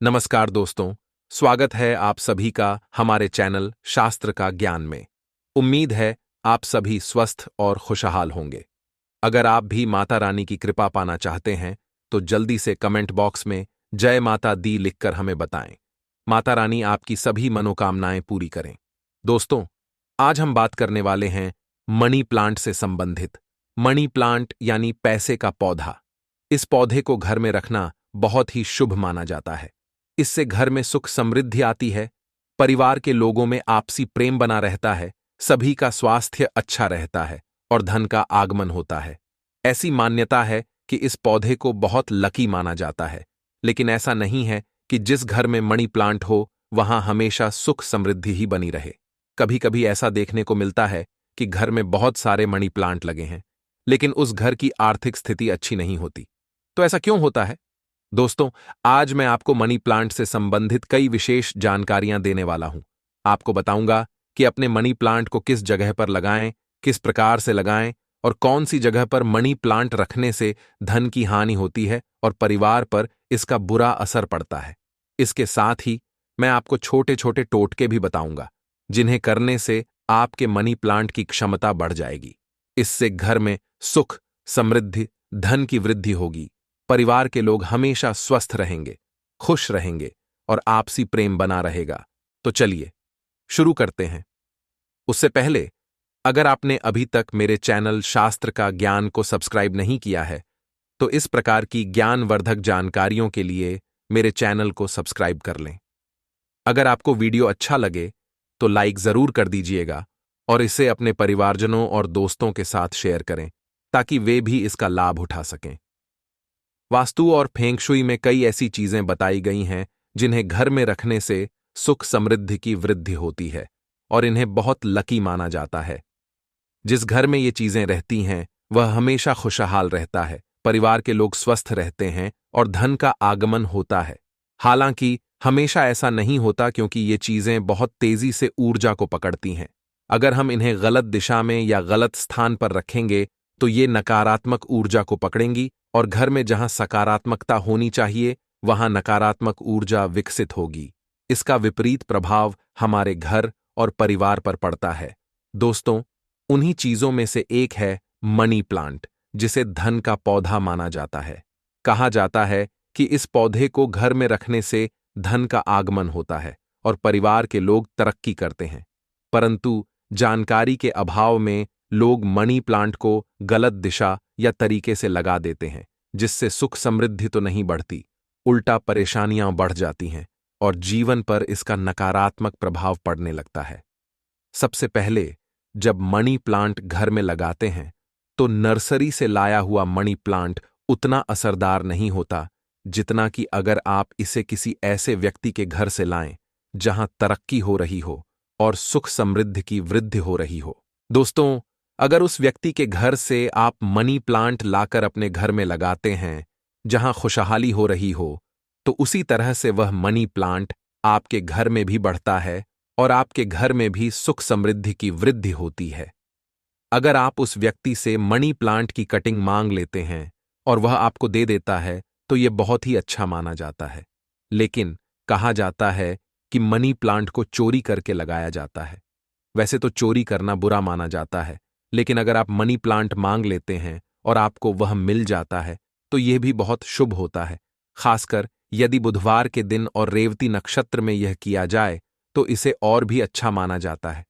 नमस्कार दोस्तों, स्वागत है आप सभी का हमारे चैनल शास्त्र का ज्ञान में। उम्मीद है आप सभी स्वस्थ और खुशहाल होंगे। अगर आप भी माता रानी की कृपा पाना चाहते हैं तो जल्दी से कमेंट बॉक्स में जय माता दी लिखकर हमें बताएं। माता रानी आपकी सभी मनोकामनाएं पूरी करें। दोस्तों, आज हम बात करने वाले हैं मनी प्लांट से संबंधित। मनी प्लांट यानी पैसे का पौधा। इस पौधे को घर में रखना बहुत ही शुभ माना जाता है। इससे घर में सुख समृद्धि आती है, परिवार के लोगों में आपसी प्रेम बना रहता है, सभी का स्वास्थ्य अच्छा रहता है और धन का आगमन होता है। ऐसी मान्यता है कि इस पौधे को बहुत लकी माना जाता है। लेकिन ऐसा नहीं है कि जिस घर में मनी प्लांट हो वहां हमेशा सुख समृद्धि ही बनी रहे। कभी कभी ऐसा देखने को मिलता है कि घर में बहुत सारे मनी प्लांट लगे हैं, लेकिन उस घर की आर्थिक स्थिति अच्छी नहीं होती। तो ऐसा क्यों होता है? दोस्तों, आज मैं आपको मनी प्लांट से संबंधित कई विशेष जानकारियां देने वाला हूं। आपको बताऊंगा कि अपने मनी प्लांट को किस जगह पर लगाएं, किस प्रकार से लगाएं और कौन सी जगह पर मनी प्लांट रखने से धन की हानि होती है और परिवार पर इसका बुरा असर पड़ता है। इसके साथ ही मैं आपको छोटे छोटे टोटके भी बताऊंगा, जिन्हें करने से आपके मनी प्लांट की क्षमता बढ़ जाएगी। इससे घर में सुख, समृद्धि, धन की वृद्धि होगी। परिवार के लोग हमेशा स्वस्थ रहेंगे, खुश रहेंगे और आपसी प्रेम बना रहेगा। तो चलिए शुरू करते हैं। उससे पहले, अगर आपने अभी तक मेरे चैनल शास्त्र का ज्ञान को सब्सक्राइब नहीं किया है तो इस प्रकार की ज्ञानवर्धक जानकारियों के लिए मेरे चैनल को सब्सक्राइब कर लें। अगर आपको वीडियो अच्छा लगे तो लाइक जरूर कर दीजिएगा और इसे अपने परिवारजनों और दोस्तों के साथ शेयर करें ताकि वे भी इसका लाभ उठा सकें। वास्तु और फेंग शुई में कई ऐसी चीजें बताई गई हैं जिन्हें घर में रखने से सुख समृद्धि की वृद्धि होती है और इन्हें बहुत लकी माना जाता है। जिस घर में ये चीजें रहती हैं वह हमेशा खुशहाल रहता है, परिवार के लोग स्वस्थ रहते हैं और धन का आगमन होता है। हालांकि हमेशा ऐसा नहीं होता, क्योंकि ये चीजें बहुत तेजी से ऊर्जा को पकड़ती हैं। अगर हम इन्हें गलत दिशा में या गलत स्थान पर रखेंगे तो ये नकारात्मक ऊर्जा को पकड़ेंगी और घर में जहां सकारात्मकता होनी चाहिए वहां नकारात्मक ऊर्जा विकसित होगी। इसका विपरीत प्रभाव हमारे घर और परिवार पर पड़ता है। दोस्तों, उन्हीं चीजों में से एक है मनी प्लांट, जिसे धन का पौधा माना जाता है। कहा जाता है कि इस पौधे को घर में रखने से धन का आगमन होता है और परिवार के लोग तरक्की करते हैं। परंतु जानकारी के अभाव में लोग मनी प्लांट को गलत दिशा या तरीके से लगा देते हैं, जिससे सुख समृद्धि तो नहीं बढ़ती, उल्टा परेशानियां बढ़ जाती हैं और जीवन पर इसका नकारात्मक प्रभाव पड़ने लगता है। सबसे पहले, जब मनी प्लांट घर में लगाते हैं तो नर्सरी से लाया हुआ मनी प्लांट उतना असरदार नहीं होता जितना कि अगर आप इसे किसी ऐसे व्यक्ति के घर से लाएं जहां तरक्की हो रही हो और सुख समृद्धि की वृद्धि हो रही हो। दोस्तों, अगर उस व्यक्ति के घर से आप मनी प्लांट लाकर अपने घर में लगाते हैं जहां खुशहाली हो रही हो, तो उसी तरह से वह मनी प्लांट आपके घर में भी बढ़ता है और आपके घर में भी सुख समृद्धि की वृद्धि होती है। अगर आप उस व्यक्ति से मनी प्लांट की कटिंग मांग लेते हैं और वह आपको दे देता है तो यह बहुत ही अच्छा माना जाता है। लेकिन कहा जाता है कि मनी प्लांट को चोरी करके लगाया जाता है। वैसे तो चोरी करना बुरा माना जाता है, लेकिन अगर आप मनी प्लांट मांग लेते हैं और आपको वह मिल जाता है तो यह भी बहुत शुभ होता है। खासकर यदि बुधवार के दिन और रेवती नक्षत्र में यह किया जाए तो इसे और भी अच्छा माना जाता है।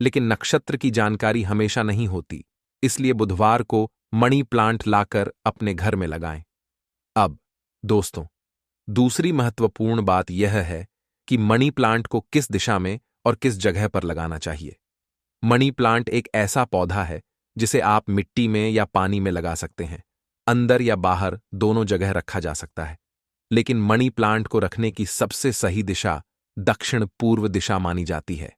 लेकिन नक्षत्र की जानकारी हमेशा नहीं होती, इसलिए बुधवार को मनी प्लांट लाकर अपने घर में लगाएं। अब दोस्तों, दूसरी महत्वपूर्ण बात यह है कि मनी प्लांट को किस दिशा में और किस जगह पर लगाना चाहिए। मनी प्लांट एक ऐसा पौधा है जिसे आप मिट्टी में या पानी में लगा सकते हैं। अंदर या बाहर दोनों जगह रखा जा सकता है। लेकिन मनी प्लांट को रखने की सबसे सही दिशा दक्षिण पूर्व दिशा मानी जाती है।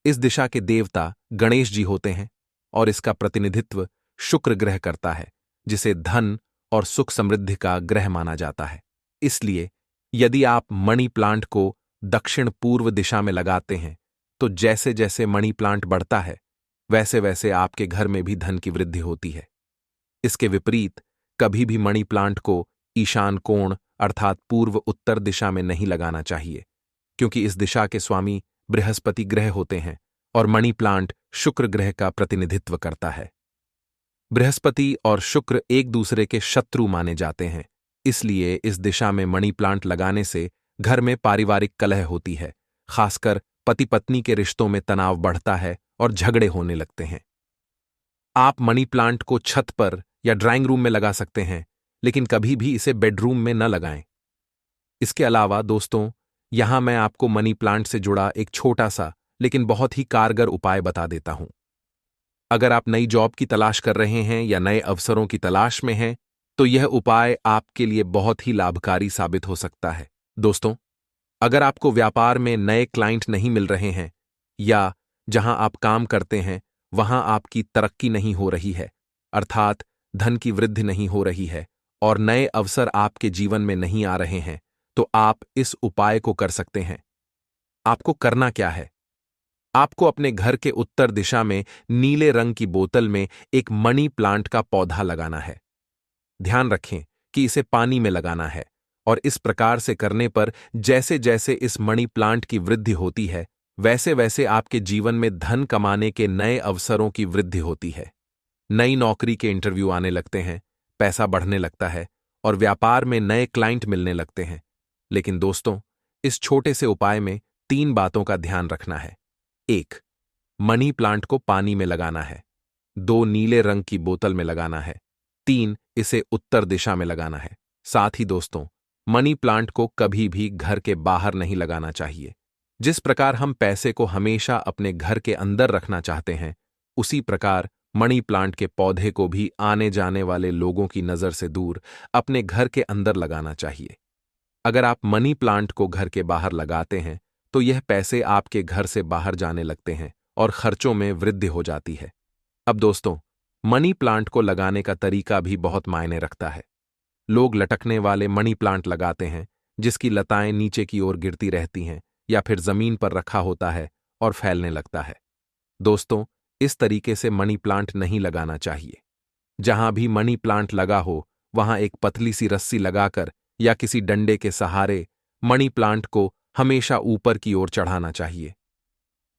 इस दिशा के देवता गणेश जी होते हैं और इसका प्रतिनिधित्व शुक्र ग्रह करता है, जिसे धन और सुख समृद्धि का ग्रह माना जाता है। इसलिए यदि आप मनी प्लांट को दक्षिण पूर्व दिशा में लगाते हैं तो जैसे जैसे मनी प्लांट बढ़ता है वैसे वैसे आपके घर में भी धन की वृद्धि होती है। इसके विपरीत कभी भी मनी प्लांट को ईशान कोण अर्थात पूर्व उत्तर दिशा में नहीं लगाना चाहिए, क्योंकि इस दिशा के स्वामी बृहस्पति ग्रह होते हैं और मनी प्लांट शुक्र ग्रह का प्रतिनिधित्व करता है। बृहस्पति और शुक्र एक दूसरे के शत्रु माने जाते हैं, इसलिए इस दिशा में मनी प्लांट लगाने से घर में पारिवारिक कलह होती है, खासकर पति पत्नी के रिश्तों में तनाव बढ़ता है और झगड़े होने लगते हैं। आप मनी प्लांट को छत पर या ड्राइंग रूम में लगा सकते हैं, लेकिन कभी भी इसे बेडरूम में न लगाएं। इसके अलावा दोस्तों, यहां मैं आपको मनी प्लांट से जुड़ा एक छोटा सा लेकिन बहुत ही कारगर उपाय बता देता हूं। अगर आप नई जॉब की तलाश कर रहे हैं या नए अवसरों की तलाश में हैं, तो यह उपाय आपके लिए बहुत ही लाभकारी साबित हो सकता है। दोस्तों, अगर आपको व्यापार में नए क्लाइंट नहीं मिल रहे हैं या जहां आप काम करते हैं वहां आपकी तरक्की नहीं हो रही है, अर्थात धन की वृद्धि नहीं हो रही है और नए अवसर आपके जीवन में नहीं आ रहे हैं, तो आप इस उपाय को कर सकते हैं। आपको करना क्या है? आपको अपने घर के उत्तर दिशा में नीले रंग की बोतल में एक मनी प्लांट का पौधा लगाना है। ध्यान रखें कि इसे पानी में लगाना है और इस प्रकार से करने पर जैसे जैसे इस मनी प्लांट की वृद्धि होती है, वैसे वैसे आपके जीवन में धन कमाने के नए अवसरों की वृद्धि होती है। नई नौकरी के इंटरव्यू आने लगते हैं, पैसा बढ़ने लगता है और व्यापार में नए क्लाइंट मिलने लगते हैं। लेकिन दोस्तों, इस छोटे से उपाय में 3 बातों का ध्यान रखना है। 1. मनी प्लांट को पानी में लगाना है। 2. नीले रंग की बोतल में लगाना है। 3. इसे उत्तर दिशा में लगाना है। साथ ही दोस्तों, मनी प्लांट को कभी भी घर के बाहर नहीं लगाना चाहिए। जिस प्रकार हम पैसे को हमेशा अपने घर के अंदर रखना चाहते हैं, उसी प्रकार मनी प्लांट के पौधे को भी आने जाने वाले लोगों की नजर से दूर अपने घर के अंदर लगाना चाहिए। अगर आप मनी प्लांट को घर के बाहर लगाते हैं, तो यह पैसे आपके घर से बाहर जाने लगते हैं और खर्चों में वृद्धि हो जाती है। अब दोस्तों, मनी प्लांट को लगाने का तरीका भी बहुत मायने रखता है। लोग लटकने वाले मनी प्लांट लगाते हैं, जिसकी लताएं नीचे की ओर गिरती रहती हैं या फिर जमीन पर रखा होता है और फैलने लगता है। दोस्तों, इस तरीके से मनी प्लांट नहीं लगाना चाहिए। जहां भी मनी प्लांट लगा हो, वहां एक पतली सी रस्सी लगाकर या किसी डंडे के सहारे मनी प्लांट को हमेशा ऊपर की ओर चढ़ाना चाहिए।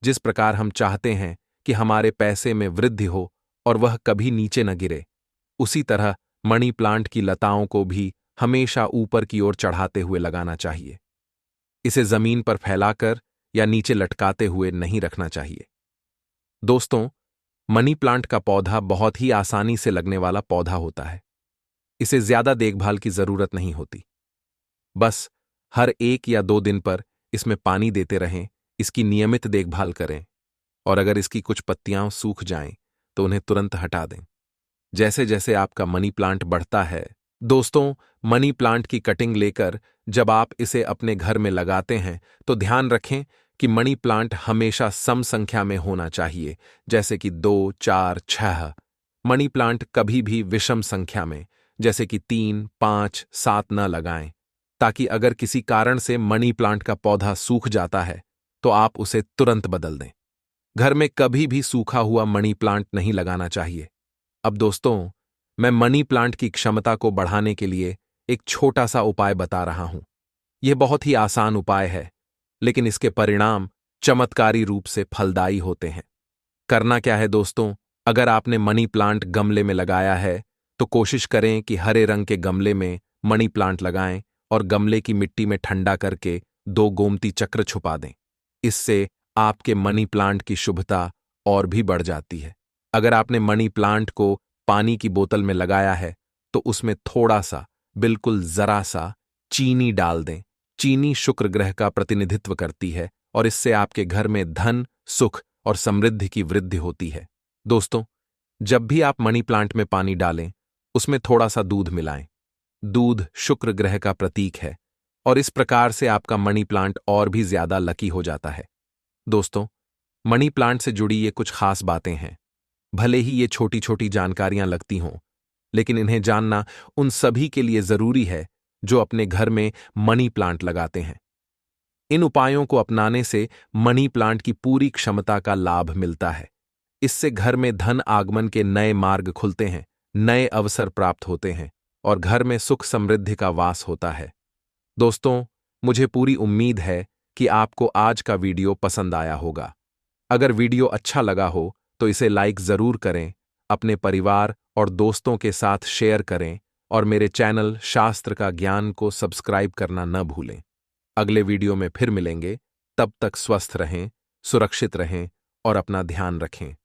जिस प्रकार हम चाहते हैं कि हमारे पैसे में वृद्धि हो और वह कभी नीचे न गिरे, उसी तरह मनी प्लांट की लताओं को भी हमेशा ऊपर की ओर चढ़ाते हुए लगाना चाहिए। इसे जमीन पर फैलाकर या नीचे लटकाते हुए नहीं रखना चाहिए। दोस्तों, मनी प्लांट का पौधा बहुत ही आसानी से लगने वाला पौधा होता है। इसे ज्यादा देखभाल की जरूरत नहीं होती। बस हर 1 या 2 दिन पर इसमें पानी देते रहें, इसकी नियमित देखभाल करें और अगर इसकी कुछ पत्तियां सूख जाएं तो उन्हें तुरंत हटा दें। जैसे जैसे आपका मनी प्लांट बढ़ता है, दोस्तों, मनी प्लांट की कटिंग लेकर जब आप इसे अपने घर में लगाते हैं, तो ध्यान रखें कि मनी प्लांट हमेशा सम संख्या में होना चाहिए, जैसे कि 2, 4, 6। मनी प्लांट कभी भी विषम संख्या में, जैसे कि 3, 5, 7 न लगाएं, ताकि अगर किसी कारण से मनी प्लांट का पौधा सूख जाता है, तो आप उसे तुरंत बदल दें। घर में कभी भी सूखा हुआ मनी प्लांट नहीं लगाना चाहिए। अब दोस्तों, मैं मनी प्लांट की क्षमता को बढ़ाने के लिए एक छोटा सा उपाय बता रहा हूं। यह बहुत ही आसान उपाय है, लेकिन इसके परिणाम चमत्कारी रूप से फलदायी होते हैं। करना क्या है दोस्तों? अगर आपने मनी प्लांट गमले में लगाया है, तो कोशिश करें कि हरे रंग के गमले में मनी प्लांट लगाएं और गमले की मिट्टी में ठंडा करके 2 गोमती चक्र छुपा दें। इससे आपके मनी प्लांट की शुभता और भी बढ़ जाती है। अगर आपने मनी प्लांट को पानी की बोतल में लगाया है, तो उसमें थोड़ा सा, बिल्कुल जरा सा चीनी डाल दें। चीनी शुक्र ग्रह का प्रतिनिधित्व करती है और इससे आपके घर में धन, सुख और समृद्धि की वृद्धि होती है। दोस्तों, जब भी आप मनी प्लांट में पानी डालें, उसमें थोड़ा सा दूध मिलाएं। दूध शुक्र ग्रह का प्रतीक है और इस प्रकार से आपका मनी प्लांट और भी ज्यादा लकी हो जाता है। दोस्तों, मनी प्लांट से जुड़ी ये कुछ खास बातें हैं। भले ही ये छोटी छोटी जानकारियां लगती हों, लेकिन इन्हें जानना उन सभी के लिए जरूरी है जो अपने घर में मनी प्लांट लगाते हैं। इन उपायों को अपनाने से मनी प्लांट की पूरी क्षमता का लाभ मिलता है। इससे घर में धन आगमन के नए मार्ग खुलते हैं, नए अवसर प्राप्त होते हैं और घर में सुख समृद्धि का वास होता है। दोस्तों, मुझे पूरी उम्मीद है कि आपको आज का वीडियो पसंद आया होगा। अगर वीडियो अच्छा लगा हो तो इसे लाइक ज़रूर करें, अपने परिवार और दोस्तों के साथ शेयर करें और मेरे चैनल शास्त्र का ज्ञान को सब्सक्राइब करना न भूलें। अगले वीडियो में फिर मिलेंगे, तब तक स्वस्थ रहें, सुरक्षित रहें और अपना ध्यान रखें।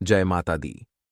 जय माता दी।